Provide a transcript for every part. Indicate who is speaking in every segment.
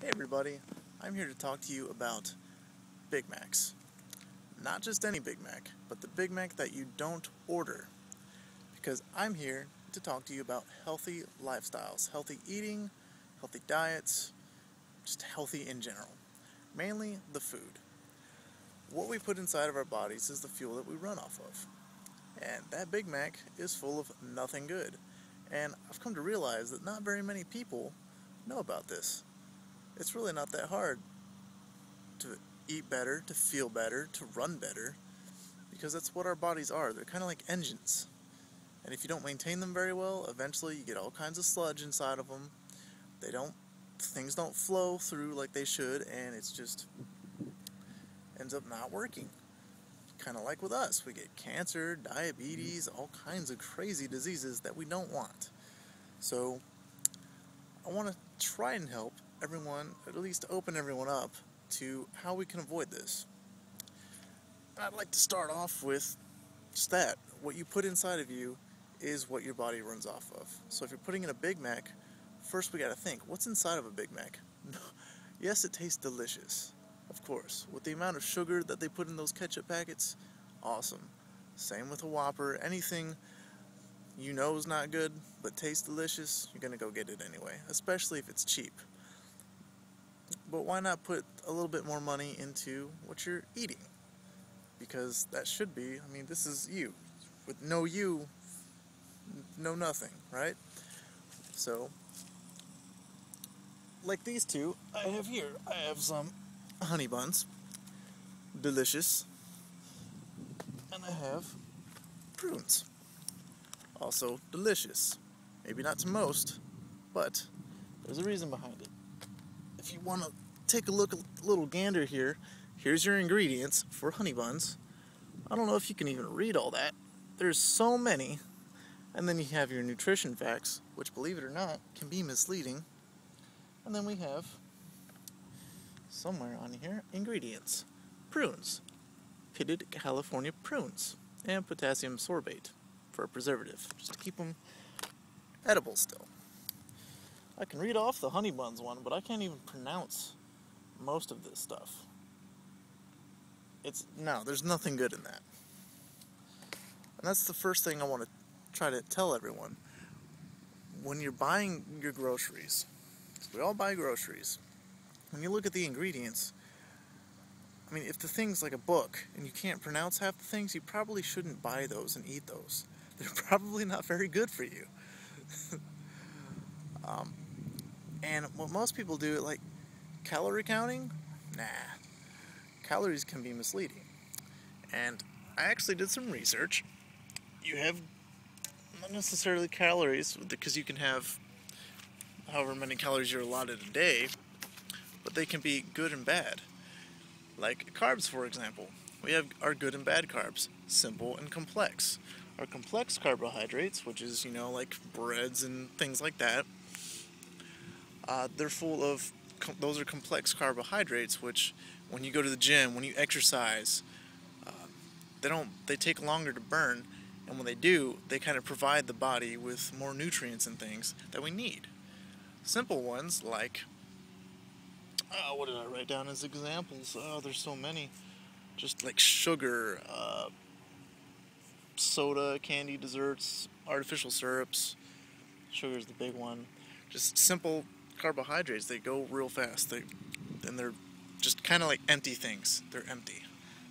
Speaker 1: Hey everybody, I'm here to talk to you about Big Macs. Not just any Big Mac, but the Big Mac that you don't order. Because I'm here to talk to you about healthy lifestyles, healthy eating, healthy diets, just healthy in general. Mainly the food. What we put inside of our bodies is the fuel that we run off of. And that Big Mac is full of nothing good. And I've come to realize that not very many people know about this. It's really not that hard to eat better, to feel better, to run better, because that's what our bodies are. They're kind of like engines. And if you don't maintain them very well, eventually you get all kinds of sludge inside of them. Things don't flow through like they should, and it's just ends up not working. Kind of like with us. We get cancer, diabetes, all kinds of crazy diseases that we don't want. So I want to try and help everyone, at least open everyone up to how we can avoid this. I'd like to start off with just that. What you put inside of you is what your body runs off of. So if you're putting in a Big Mac, first we got to think, what's inside of a Big Mac? Yes, it tastes delicious, of course. With the amount of sugar that they put in those ketchup packets, awesome. Same with a Whopper. Anything you know is not good, but tastes delicious, you're going to go get it anyway, especially if it's cheap. But why not put a little bit more money into what you're eating? Because that should be, this is you. With no you, no nothing, right? So, like these two I have here. I have some honey buns. Delicious. And I have prunes. Also delicious. Maybe not to most, but there's a reason behind it. If you want to take a little gander here, here's your ingredients for honey buns. I don't know if you can even read all that. There's so many. And then you have your nutrition facts, which, believe it or not, can be misleading. And then we have, somewhere on here, ingredients. Prunes. Pitted California prunes. And potassium sorbate for a preservative, just to keep them edible still. I can read off the honey buns one, but I can't even pronounce most of this stuff. There's nothing good in that. And that's the first thing I want to try to tell everyone. When you're buying your groceries, we all buy groceries, when you look at the ingredients, if the thing's like a book and you can't pronounce half the things, you probably shouldn't buy those and eat those. They're probably not very good for you. And what most people do, like calorie counting, calories can be misleading. And I actually did some research. You have not necessarily calories, because you can have however many calories you're allotted a day, but they can be good and bad. Like carbs, for example. We have our good and bad carbs, simple and complex. Our complex carbohydrates, which is, like breads and things like that, they're full of, those are complex carbohydrates, which when you go to the gym, when you exercise, they take longer to burn, and when they do, they kind of provide the body with more nutrients and things that we need. Simple ones like, what did I write down as examples? There's so many. Just like sugar, soda, candy, desserts, artificial syrups. Sugar's the big one. Just simple carbohydrates. They go real fast. They're just kind of like empty things. They're empty.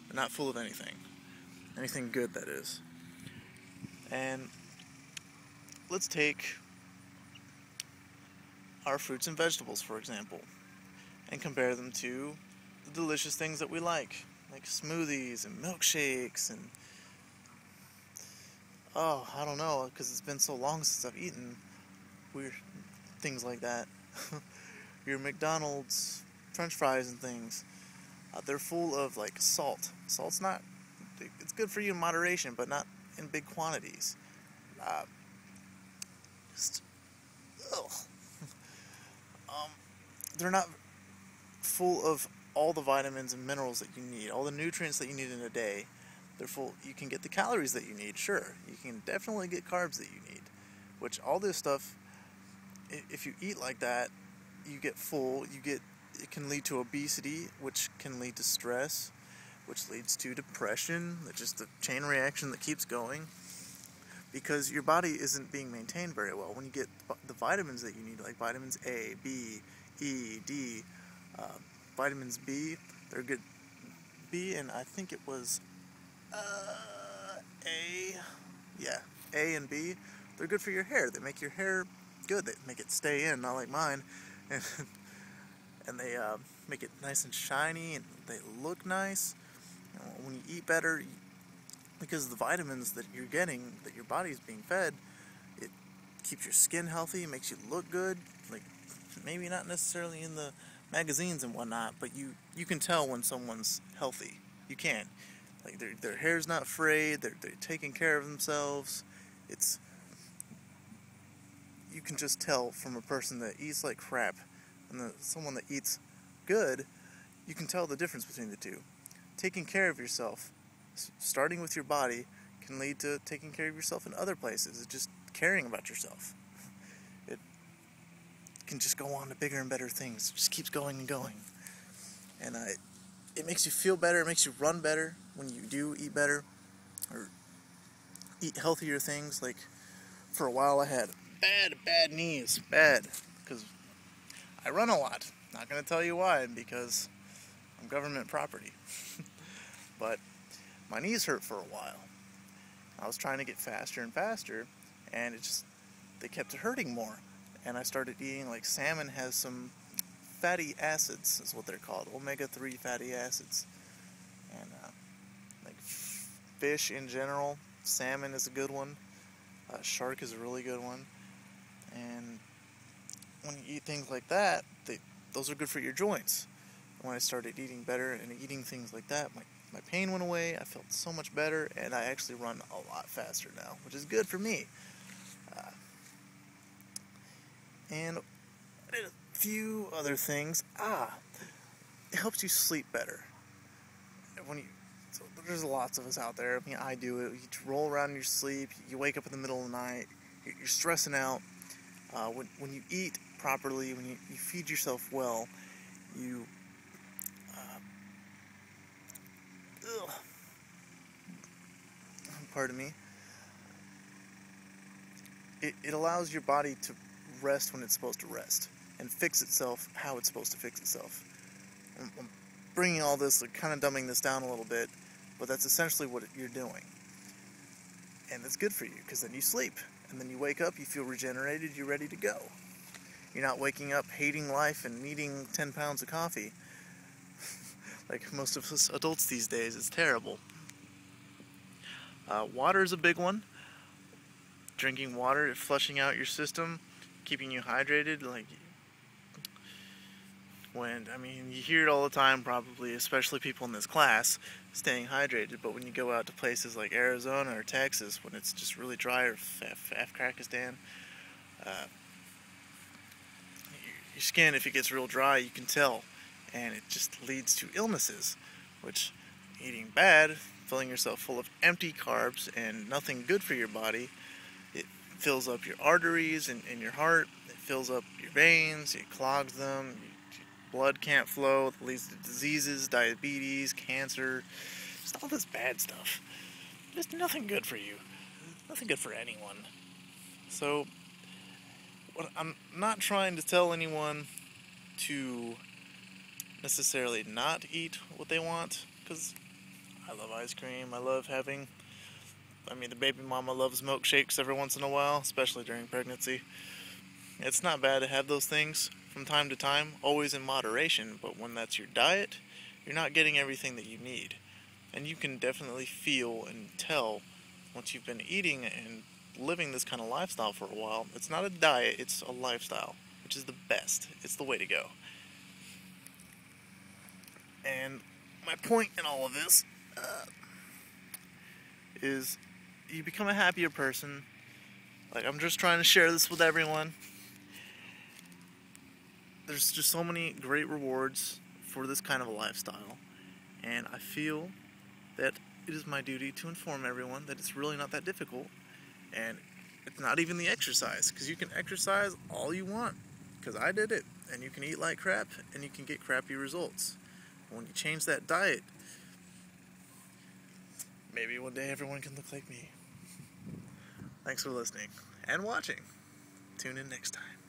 Speaker 1: They're not full of anything. Anything good, that is. And let's take our fruits and vegetables, for example, and compare them to the delicious things that we like smoothies and milkshakes and, I don't know, because it's been so long since I've eaten weird things like that. Your McDonald's French fries and things, they're full of salt. It's good for you in moderation, but not in big quantities. They're not full of all the vitamins and minerals that you need, all the nutrients that you need in a day. You can get the calories that you need, sure. You can definitely get carbs that you need, which all this stuff, if you eat like that, you get full, you get it can lead to obesity, which can lead to stress, which leads to depression. It's just a chain reaction that keeps going because your body isn't being maintained very well. When you get the vitamins that you need, like vitamins A, B, E, D, vitamins B, they're good. B, and I think it was A, yeah, A and B, they're good for your hair. They make your hair good. They make it stay in, not like mine, and they make it nice and shiny, and they look nice. You know, when you eat better, because of the vitamins that you're getting, that your body's being fed, it keeps your skin healthy, makes you look good. Like, maybe not necessarily in the magazines and whatnot, but you can tell when someone's healthy. You can. Like, their hair's not frayed, they're taking care of themselves. You can just tell from a person that eats like crap and someone that eats good. You can tell the difference between the two. Taking care of yourself, starting with your body, can lead to taking care of yourself in other places. It's just caring about yourself. It can just go on to bigger and better things. It just keeps going and going. And it makes you feel better. It makes you run better when you do eat better or eat healthier things. Like, for a while I had bad knees. Bad. Because I run a lot. Not going to tell you why, because I'm government property. But my knees hurt for a while. I was trying to get faster and faster, and they kept hurting more. And I started eating, like, salmon has some fatty acids, is what they're called, omega-3 fatty acids. And like fish in general, salmon is a good one. Shark is a really good one. And when you eat things like that, those are good for your joints. When I started eating better and eating things like that, my pain went away. I felt so much better, and I actually run a lot faster now, which is good for me. And I did a few other things. It helps you sleep better. There's lots of us out there. I mean, I do it. You roll around in your sleep. You wake up in the middle of the night. You're stressing out. When you eat properly, when you feed yourself well, pardon me. It allows your body to rest when it's supposed to rest and fix itself how it's supposed to fix itself. I'm bringing all this, like, kind of dumbing this down a little bit, but that's essentially what you're doing. And it's good for you, because then you sleep, and then you wake up, you feel regenerated, you're ready to go. You're not waking up hating life and needing 10 pounds of coffee. Like most of us adults these days, it's terrible. Water is a big one. Drinking water, flushing out your system, keeping you hydrated. Like, you hear it all the time, probably, especially people in this class, staying hydrated. But when you go out to places like Arizona or Texas, when it's just really dry, or Afghanistan, your skin, if it gets real dry, you can tell, and it just leads to illnesses. Which, eating bad, filling yourself full of empty carbs and nothing good for your body, it fills up your arteries and your heart. It fills up your veins. It clogs them. Blood can't flow. It leads to diseases, diabetes, cancer, just all this bad stuff. Just nothing good for you. Nothing good for anyone. So, I'm not trying to tell anyone to necessarily not eat what they want, because I love ice cream. I love the baby mama loves milkshakes every once in a while, especially during pregnancy. It's not bad to have those things from time to time, always in moderation, but when that's your diet, you're not getting everything that you need. And you can definitely feel and tell once you've been eating and living this kind of lifestyle for a while. It's not a diet, it's a lifestyle, which is the best. It's the way to go. And my point in all of this is you become a happier person. Like, I'm just trying to share this with everyone. There's just so many great rewards for this kind of a lifestyle, and I feel that it is my duty to inform everyone that it's really not that difficult, and it's not even the exercise, because you can exercise all you want, because I did it, and you can eat like crap, and you can get crappy results. And when you change that diet, maybe one day everyone can look like me. Thanks for listening and watching. Tune in next time.